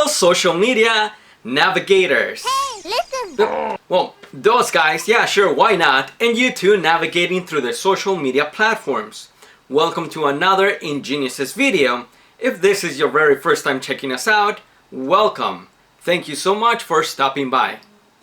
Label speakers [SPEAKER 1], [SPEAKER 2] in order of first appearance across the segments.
[SPEAKER 1] Hello social media navigators.
[SPEAKER 2] Hey, listen!
[SPEAKER 1] Well, those guys, yeah sure, why not? And you too navigating through the social media platforms. Welcome to another Ingenious video. If this is your very first time checking us out, welcome. Thank you so much for stopping by.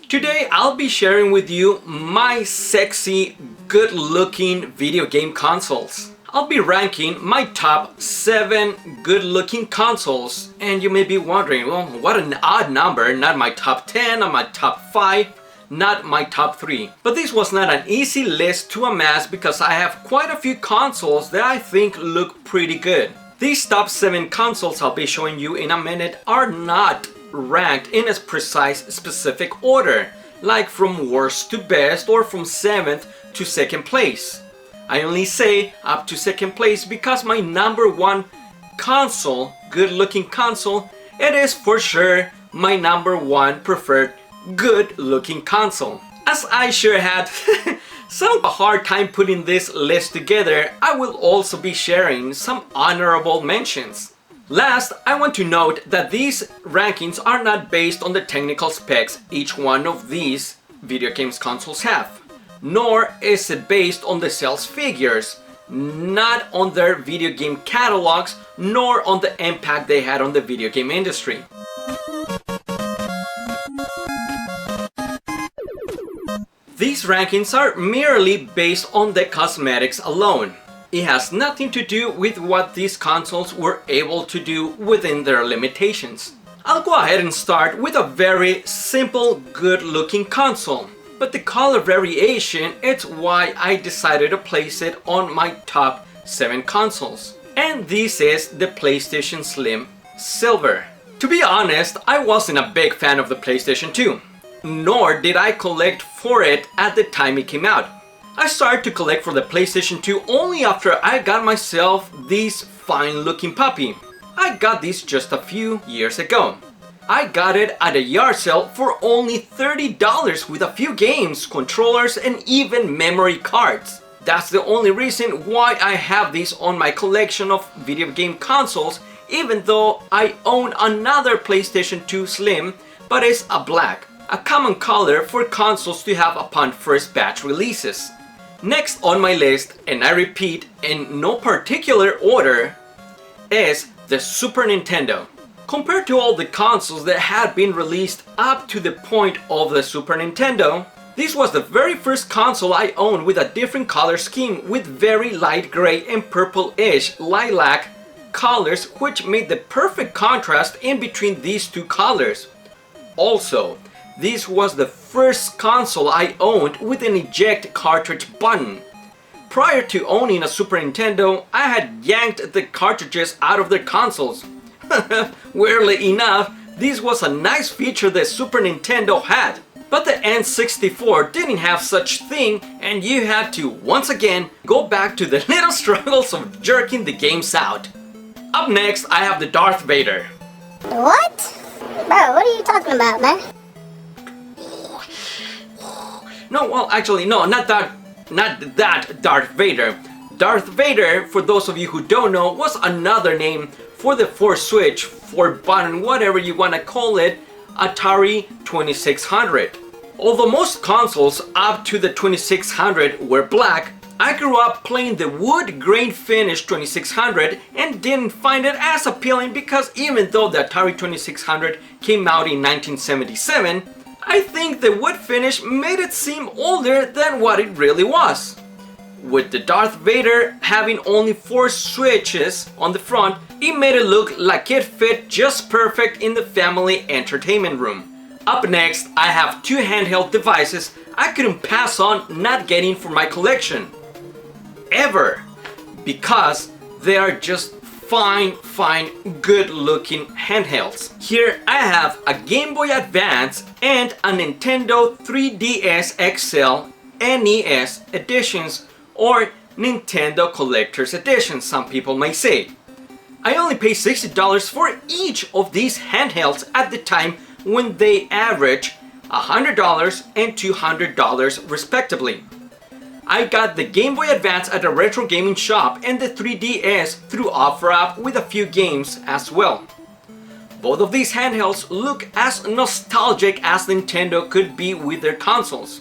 [SPEAKER 1] Today I'll be sharing with you my sexy, good-looking video game consoles. I'll be ranking my top 7 good-looking consoles, and you may be wondering, well, what an odd number, not my top 10, not my top 5, not my top 3. But this was not an easy list to amass because I have quite a few consoles that I think look pretty good. These top 7 consoles I'll be showing you in a minute are not ranked in a precise specific order, like from worst to best or from 7th to 2nd place. I only say up to 2nd place because my number 1 console, good looking console, it is for sure my number 1 preferred good looking console. As I sure had some hard time putting this list together, I will also be sharing some honorable mentions. Last, I want to note that these rankings are not based on the technical specs each one of these video games consoles have, nor is it based on the sales figures, not on their video game catalogs, nor on the impact they had on the video game industry. These rankings are merely based on the cosmetics alone. It has nothing to do with what these consoles were able to do within their limitations. I'll go ahead and start with a very simple, good-looking console. But the color variation, it's why I decided to place it on my top 7 consoles. And this is the PlayStation Slim Silver. To be honest, I wasn't a big fan of the PlayStation 2. Nor did I collect for it at the time it came out. I started to collect for the PlayStation 2 only after I got myself this fine looking puppy. I got this just a few years ago. I got it at a yard sale for only $30 with a few games, controllers, and even memory cards. That's the only reason why I have this on my collection of video game consoles, even though I own another PlayStation 2 Slim, but it's a black, a common color for consoles to have upon first batch releases. Next on my list, and I repeat in no particular order, is the Super Nintendo. Compared to all the consoles that had been released up to the point of the Super Nintendo, this was the very first console I owned with a different color scheme with very light gray and purple-ish lilac colors, which made the perfect contrast in between these two colors. Also, this was the first console I owned with an eject cartridge button. Prior to owning a Super Nintendo, I had yanked the cartridges out of their consoles. Weirdly enough, this was a nice feature that Super Nintendo had. But the N64 didn't have such thing, and you had to once again go back to the little struggles of jerking the games out. Up next, I have the Darth Vader.
[SPEAKER 2] What? Bro, what are you talking about, man?
[SPEAKER 1] No, well, actually, no, not that Darth Vader. Darth Vader, for those of you who don't know, was another name for the 4-switch, 4-button, whatever you want to call it, Atari 2600. Although most consoles up to the 2600 were black, I grew up playing the wood grain finish 2600 and didn't find it as appealing because even though the Atari 2600 came out in 1977, I think the wood finish made it seem older than what it really was. With the Darth Vader having only 4 switches on the front, it made it look like it fit just perfect in the family entertainment room. Up next, I have 2 handheld devices I couldn't pass on not getting for my collection. Ever. Because they are just fine, good looking handhelds. Here I have a Game Boy Advance and a Nintendo 3DS XL NES editions, or Nintendo Collector's Edition, some people may say. I only paid $60 for each of these handhelds at the time when they average $100 and $200 respectively. I got the Game Boy Advance at a retro gaming shop and the 3DS through OfferUp with a few games as well. Both of these handhelds look as nostalgic as Nintendo could be with their consoles.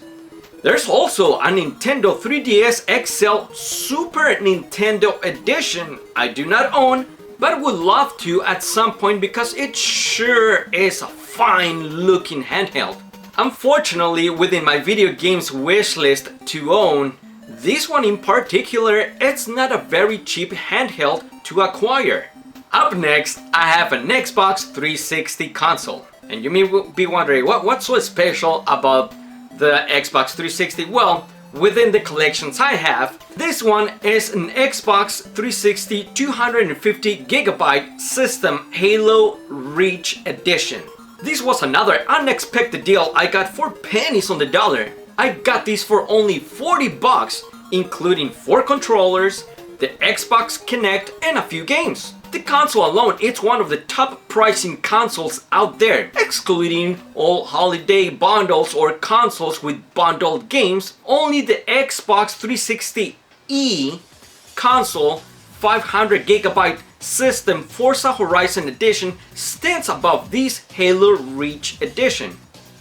[SPEAKER 1] There's also a Nintendo 3DS XL Super Nintendo Edition I do not own, but would love to at some point because it sure is a fine looking handheld. Unfortunately, within my video games wishlist to own, this one in particular, it's not a very cheap handheld to acquire. Up next, I have an Xbox 360 console. And you may be wondering, what's so special about the Xbox 360? Well, within the collections I have, this one is an Xbox 360 250GB system Halo Reach Edition. This was another unexpected deal I got for pennies on the dollar. I got these for only $40, including 4 controllers, the Xbox Kinect, and a few games. The console alone, it's one of the top pricing consoles out there, excluding all holiday bundles or consoles with bundled games. Only the Xbox 360e console 500GB system Forza Horizon Edition stands above this Halo Reach Edition.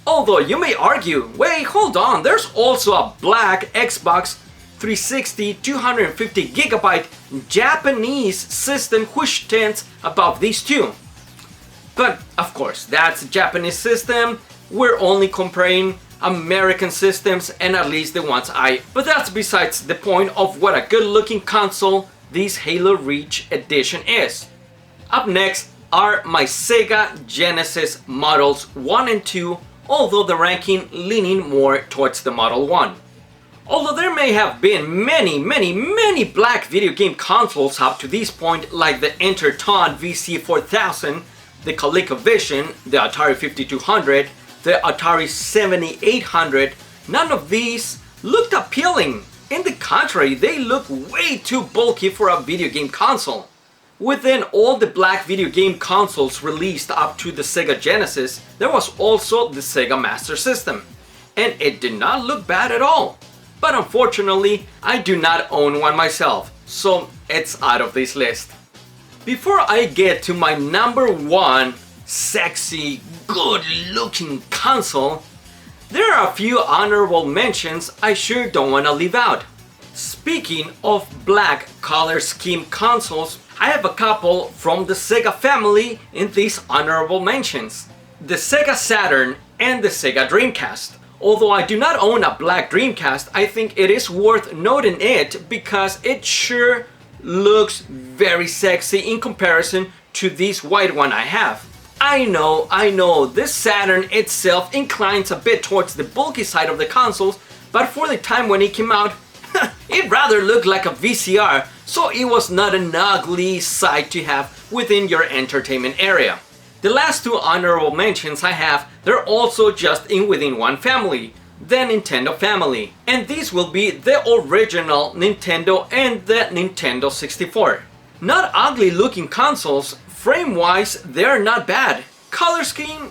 [SPEAKER 1] Although you may argue, wait, hold on, there's also a black Xbox 360 250GB Japanese system which stands above these two. But of course, that's a Japanese system. We're only comparing American systems, and at least the ones but that's besides the point of what a good looking console this Halo Reach Edition is. Up next are my Sega Genesis models 1 and 2, although the ranking leaning more towards the Model 1. Although there may have been many black video game consoles up to this point, like the Enterton VC4000, the ColecoVision, the Atari 5200, the Atari 7800, none of these looked appealing. In the contrary, they look way too bulky for a video game console. Within all the black video game consoles released up to the Sega Genesis, there was also the Sega Master System, and it did not look bad at all. But unfortunately, I do not own one myself, so it's out of this list. Before I get to my number 1 sexy, good-looking console, there are a few honorable mentions I sure don't want to leave out. Speaking of black color scheme consoles, I have a couple from the Sega family in these honorable mentions. The Sega Saturn and the Sega Dreamcast. Although I do not own a black Dreamcast, I think it is worth noting it because it sure looks very sexy in comparison to this white one I have. I know, this Saturn itself inclines a bit towards the bulky side of the consoles, but for the time when it came out, it rather looked like a VCR, so it was not an ugly sight to have within your entertainment area. The last 2 honorable mentions I have, they're also just within one family, the Nintendo family. And these will be the original Nintendo and the Nintendo 64. Not ugly looking consoles, frame-wise they're not bad. Color scheme,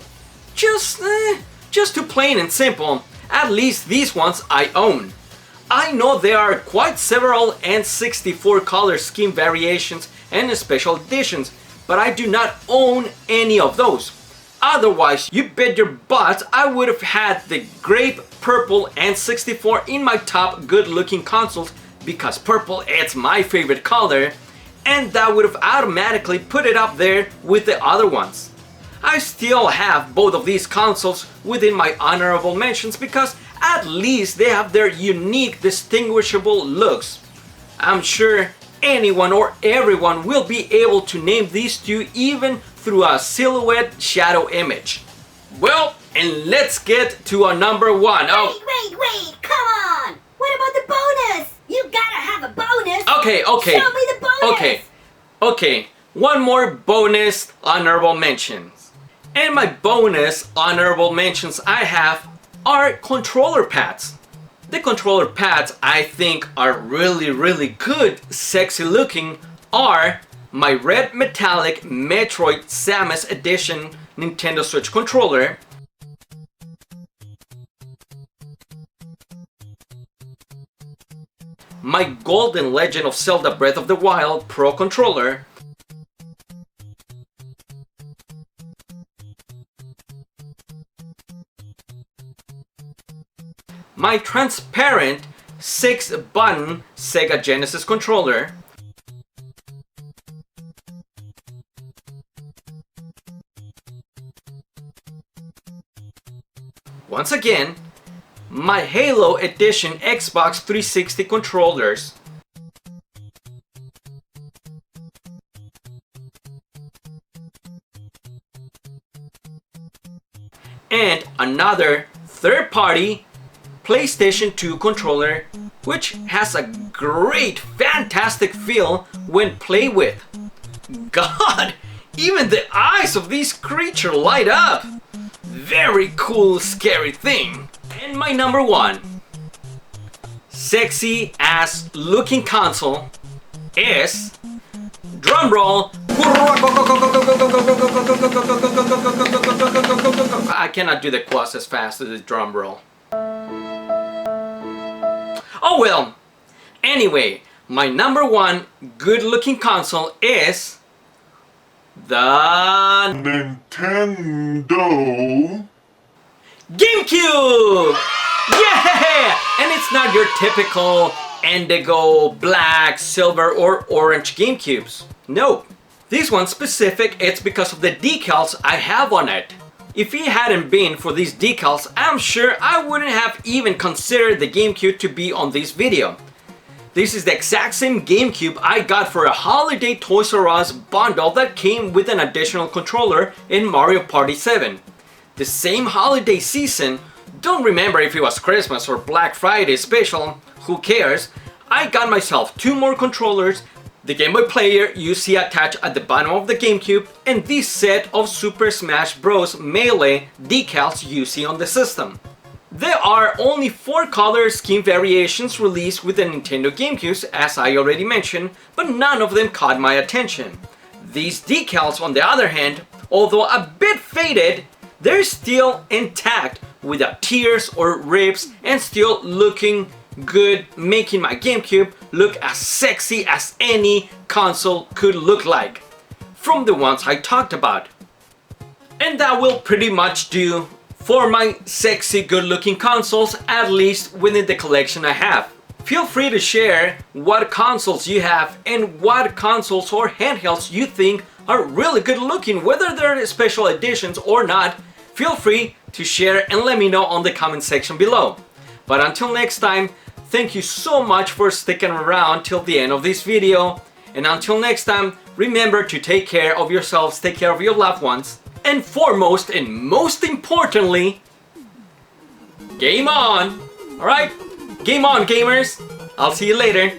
[SPEAKER 1] just too plain and simple. At least these ones I own. I know there are quite several N64 color scheme variations and special editions, but I do not own any of those. Otherwise, you bet your butt I would have had the grape purple N64 in my top good looking consoles because purple is my favorite color, and that would have automatically put it up there with the other ones. I still have both of these consoles within my honorable mentions because at least they have their unique distinguishable looks. I'm sure anyone or everyone will be able to name these two even through a silhouette shadow image. Well, and let's get to our number 1.
[SPEAKER 2] Wait, come on! What about the bonus? You gotta have a bonus!
[SPEAKER 1] Okay.
[SPEAKER 2] Show me the bonus!
[SPEAKER 1] Okay, one more bonus honorable mentions. And my bonus honorable mentions I have are controller pads. The controller pads I think are really good, sexy looking, are my red metallic Metroid Samus Edition Nintendo Switch controller, my Golden Legend of Zelda Breath of the Wild Pro controller, my transparent 6-button Sega Genesis controller, once again, my Halo Edition Xbox 360 controllers, and another third-party PlayStation 2 controller, which has a great, fantastic feel when played with. God, even the eyes of these creatures light up. Very cool, scary thing. And my number one sexy ass looking console is, drumroll, I cannot do the quads as fast as the drum roll. Oh well. Anyway, my number one good looking console is the
[SPEAKER 3] Nintendo
[SPEAKER 1] GameCube! Yeah! And it's not your typical indigo, black, silver or orange GameCubes. No. This one's specific, it's because of the decals I have on it. If it hadn't been for these decals, I'm sure I wouldn't have even considered the GameCube to be on this video. This is the exact same GameCube I got for a holiday Toys R Us bundle that came with an additional controller in Mario Party 7. The same holiday season, don't remember if it was Christmas or Black Friday special, who cares, I got myself 2 more controllers, the Game Boy player you see attached at the bottom of the GameCube, and this set of Super Smash Bros. Melee decals you see on the system. There are only 4 color scheme variations released with the Nintendo GameCubes, as I already mentioned, but none of them caught my attention. These decals, on the other hand, although a bit faded, they're still intact without tears or rips and still looking good, making my GameCube look as sexy as any console could look like from the ones I talked about. And that will pretty much do for my sexy good looking consoles, at least within the collection I have. Feel free to share what consoles you have and what consoles or handhelds you think are really good looking, whether they're special editions or not. Feel free to share and let me know on the comment section below. But until next time, thank you so much for sticking around till the end of this video. And until next time, remember to take care of yourselves, take care of your loved ones, and foremost and most importantly, game on! Alright? Game on, gamers! I'll see you later.